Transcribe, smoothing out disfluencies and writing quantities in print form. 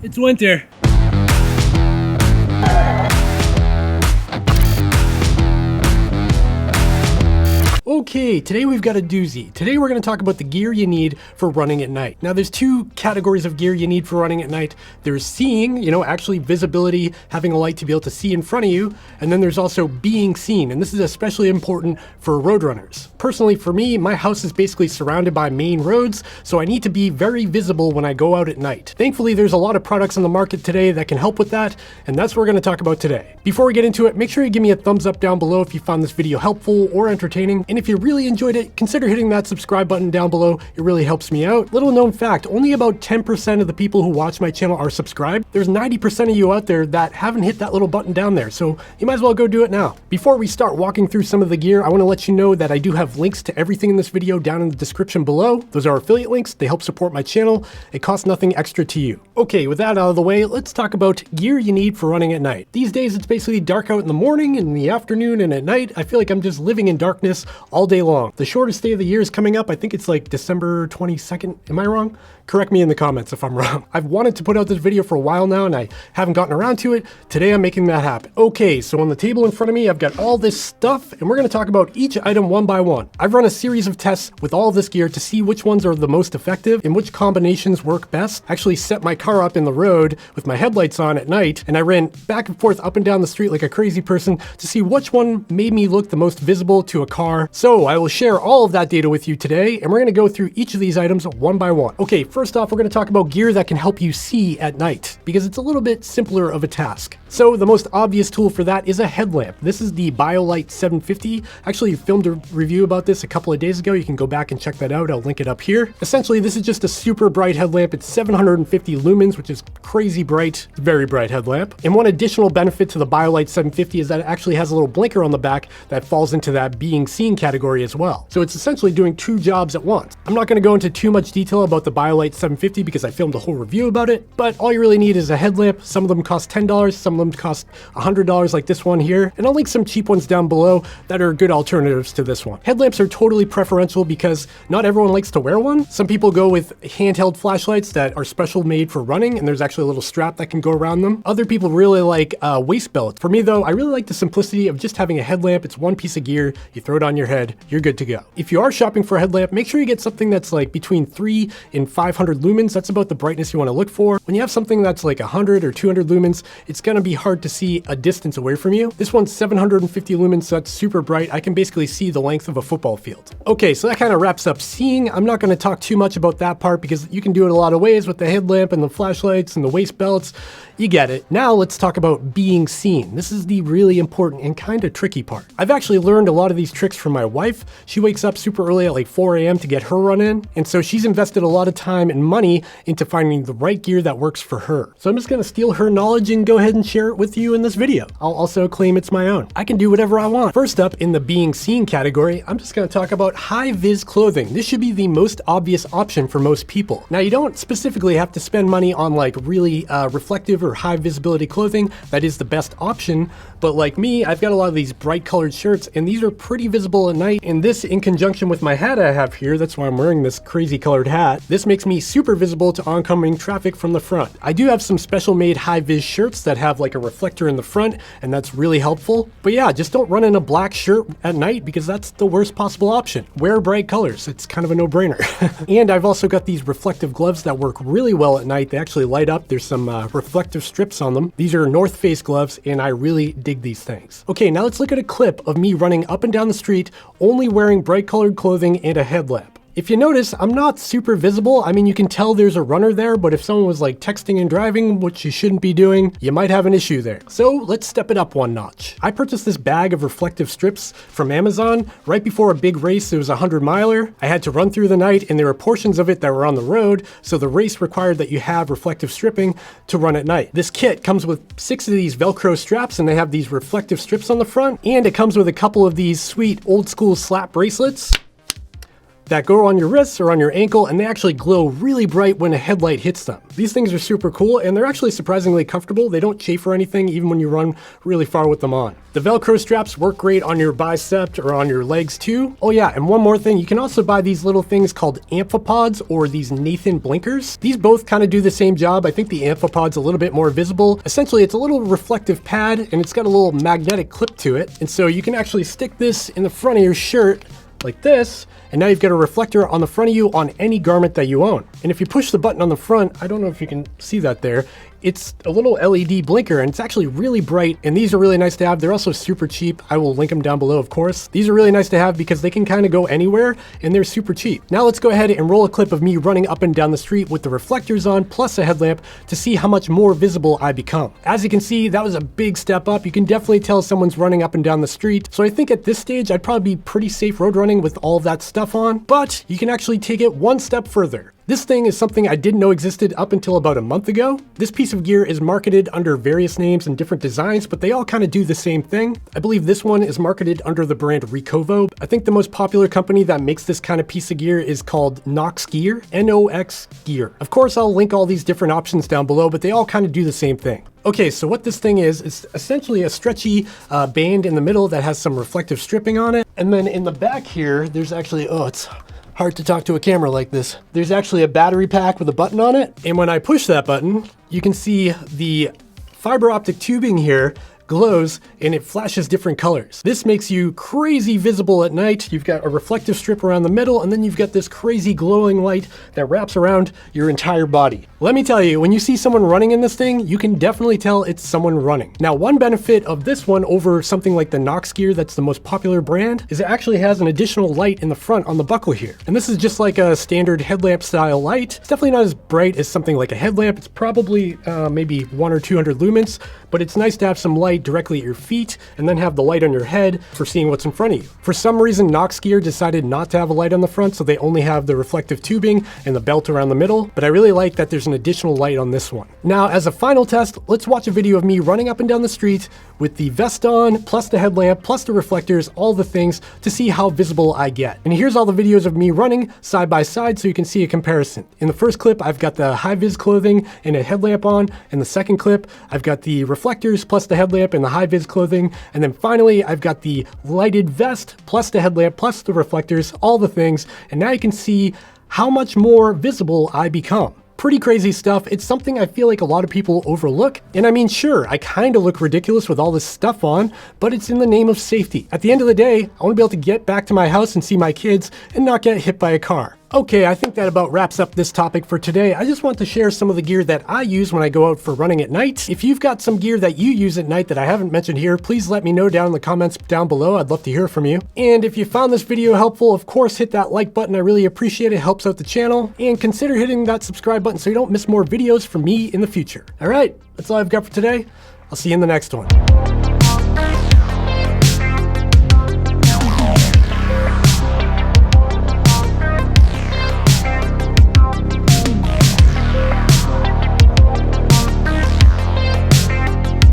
It's winter. Okay, today we've got a doozy. Today we're going to talk about the gear you need for running at night. Now there's two categories of gear you need for running at night. There's seeing, actually visibility, having a light to be able to see in front of you, and then there's also being seen, and this is especially important for road runners. Personally, for me, my house is basically surrounded by main roads, so I need to be very visible when I go out at night. Thankfully, there's a lot of products on the market today that can help with that, and that's what we're going to talk about today. Before we get into it, make sure you give me a thumbs up down below if you found this video helpful or entertaining, and if you really enjoyed it, consider hitting that subscribe button down below. It really helps me out. Little known fact, only about 10% of the people who watch my channel are subscribed. There's 90% of you out there that haven't hit that little button down there, so you might as well go do it now. Before we start walking through some of the gear, I want to let you know that I do have links to everything in this video down in the description below. Those are affiliate links. They help support my channel. It costs nothing extra to you. Okay, with that out of the way, let's talk about gear you need for running at night. These days, it's basically dark out in the morning, in the afternoon, and at night. I feel like I'm just living in darkness all day long. The shortest day of the year is coming up. I think it's like December 22nd. Am I wrong? Correct me in the comments if I'm wrong. I've wanted to put out this video for a while now and I haven't gotten around to it. Today I'm making that happen. Okay, so on the table in front of me, I've got all this stuff and we're going to talk about each item one by one. I've run a series of tests with all of this gear to see which ones are the most effective and which combinations work best. I actually set my car up in the road with my headlights on at night and I ran back and forth up and down the street like a crazy person to see which one made me look the most visible to a car. So I will share all of that data with you today and we're going to go through each of these items one by one. Okay, first off, we're going to talk about gear that can help you see at night because it's a little bit simpler of a task. So the most obvious tool for that is a headlamp. This is the Biolite 750. Actually, I filmed a review about this a couple of days ago. You can go back and check that out. I'll link it up here. Essentially, this is just a super bright headlamp. It's 750 lumens, which is crazy bright, very bright headlamp. And one additional benefit to the Biolite 750 is that it actually has a little blinker on the back that falls into that being seen category as well. So it's essentially doing two jobs at once. I'm not going to go into too much detail about the Biolite 750 because I filmed a whole review about it, but all you really need is a headlamp. Some of them cost $10, some of them cost $100 like this one here, and I'll link some cheap ones down below that are good alternatives to this one. Headlamps are totally preferential because not everyone likes to wear one. Some people go with handheld flashlights that are special made for running, and there's actually a little strap that can go around them. Other people really like waist belts. For me though, I really like the simplicity of just having a headlamp. It's one piece of gear, you throw it on your head, you're good to go. If you are shopping for a headlamp, make sure you get something that's like between 3 and 500 lumens. That's about the brightness you want to look for. When you have something that's like 100 or 200 lumens, it's going to be hard to see a distance away from you. This one's 750 lumens, so that's super bright. I can basically see the length of a football field. Okay, so that kind of wraps up seeing. I'm not going to talk too much about that part because you can do it a lot of ways with the headlamp and the flashlights and the waist belts. You get it. Now let's talk about being seen. This is the really important and kind of tricky part. I've actually learned a lot of these tricks from my wife. She wakes up super early at like 4 a.m. to get her run in, and so she's invested a lot of time and money into finding the right gear that works for her. So I'm just going to steal her knowledge and go ahead and share it with you in this video. I'll also claim it's my own. I can do whatever I want. First up in the being seen category, I'm just going to talk about high-vis clothing. This should be the most obvious option for most people. Now you don't specifically have to spend money on like really reflective or high visibility clothing. That is the best option, but like me, I've got a lot of these bright colored shirts and these are pretty visible at night, and this in conjunction with my hat I have here, that's why I'm wearing this crazy colored hat, this makes me super visible to oncoming traffic from the front. I do have some special made high-vis shirts that have like a reflector in the front, and that's really helpful. But yeah, just don't run in a black shirt at night because that's the worst possible option. Wear bright colors. It's kind of a no-brainer. And I've also got these reflective gloves that work really well at night. They actually light up. There's some reflective strips on them. These are North Face gloves, and I really dig these things. Okay, now let's look at a clip of me running up and down the street, only wearing bright colored clothing and a headlamp. If you notice, I'm not super visible. I mean, you can tell there's a runner there, but if someone was like texting and driving, which you shouldn't be doing, you might have an issue there. So let's step it up one notch. I purchased this bag of reflective strips from Amazon right before a big race. It was a 100-miler. I had to run through the night and there were portions of it that were on the road. So the race required that you have reflective stripping to run at night. This kit comes with 6 of these Velcro straps and they have these reflective strips on the front. And it comes with a couple of these sweet old school slap bracelets. that go on your wrists or on your ankle, and they actually glow really bright when a headlight hits them. These things are super cool, and they're actually surprisingly comfortable. They don't chafe or anything, even when you run really far with them on. The Velcro straps work great on your bicep or on your legs too. Oh yeah, and one more thing, you can also buy these little things called Amphipods or these Nathan blinkers. These both kind of do the same job. I think the Amphipod's a little bit more visible. Essentially, it's a little reflective pad, and it's got a little magnetic clip to it. And so you can actually stick this in the front of your shirt like this, and now you've got a reflector on the front of you on any garment that you own. And if you push the button on the front, I don't know if you can see that there, it's a little LED blinker, and it's actually really bright, and these are really nice to have. They're also super cheap. I will link them down below, of course. These are really nice to have because they can kind of go anywhere, and they're super cheap. Now let's go ahead and roll a clip of me running up and down the street with the reflectors on, plus a headlamp, to see how much more visible I become. As you can see, that was a big step up. You can definitely tell someone's running up and down the street. So I think at this stage, I'd probably be pretty safe road running with all of that stuff on, but you can actually take it one step further. This thing is something I didn't know existed up until about a month ago. This piece of gear is marketed under various names and different designs, but they all kind of do the same thing. I believe this one is marketed under the brand Ricovo. I think the most popular company that makes this kind of piece of gear is called NoxGear, N-O-X Gear. Of course, I'll link all these different options down below, but they all kind of do the same thing. Okay, so what this thing is, it's essentially a stretchy band in the middle that has some reflective stripping on it. And then in the back here, there's actually, it's hard to talk to a camera like this. There's actually a battery pack with a button on it. And when I push that button, you can see the fiber optic tubing here glows and it flashes different colors. This makes you crazy visible at night. You've got a reflective strip around the middle, and then you've got this crazy glowing light that wraps around your entire body. Let me tell you, when you see someone running in this thing, you can definitely tell it's someone running. Now, one benefit of this one over something like the NoxGear that's the most popular brand is it actually has an additional light in the front on the buckle here. And this is just like a standard headlamp style light. It's definitely not as bright as something like a headlamp. It's probably maybe 100 or 200 lumens, but it's nice to have some light directly at your feet and then have the light on your head for seeing what's in front of you. For some reason, NoxGear decided not to have a light on the front, so they only have the reflective tubing and the belt around the middle, but I really like that there's an additional light on this one. Now, as a final test, let's watch a video of me running up and down the street with the vest on, plus the headlamp, plus the reflectors, all the things, to see how visible I get. And here's all the videos of me running side by side so you can see a comparison. In the first clip, I've got the high-vis clothing and a headlamp on. In the second clip, I've got the reflectors plus the headlamp and the high-vis clothing. And then finally, I've got the lighted vest plus the headlamp plus the reflectors, all the things. And now you can see how much more visible I become. Pretty crazy stuff. It's something I feel like a lot of people overlook. And I mean, sure, I kind of look ridiculous with all this stuff on, but it's in the name of safety. At the end of the day, I want to be able to get back to my house and see my kids and not get hit by a car. Okay, I think that about wraps up this topic for today. I just want to share some of the gear that I use when I go out for running at night. If you've got some gear that you use at night that I haven't mentioned here, please let me know down in the comments down below. I'd love to hear from you. And if you found this video helpful, of course, hit that like button. I really appreciate it. It helps out the channel. And consider hitting that subscribe button so you don't miss more videos from me in the future. All right, that's all I've got for today. I'll see you in the next one.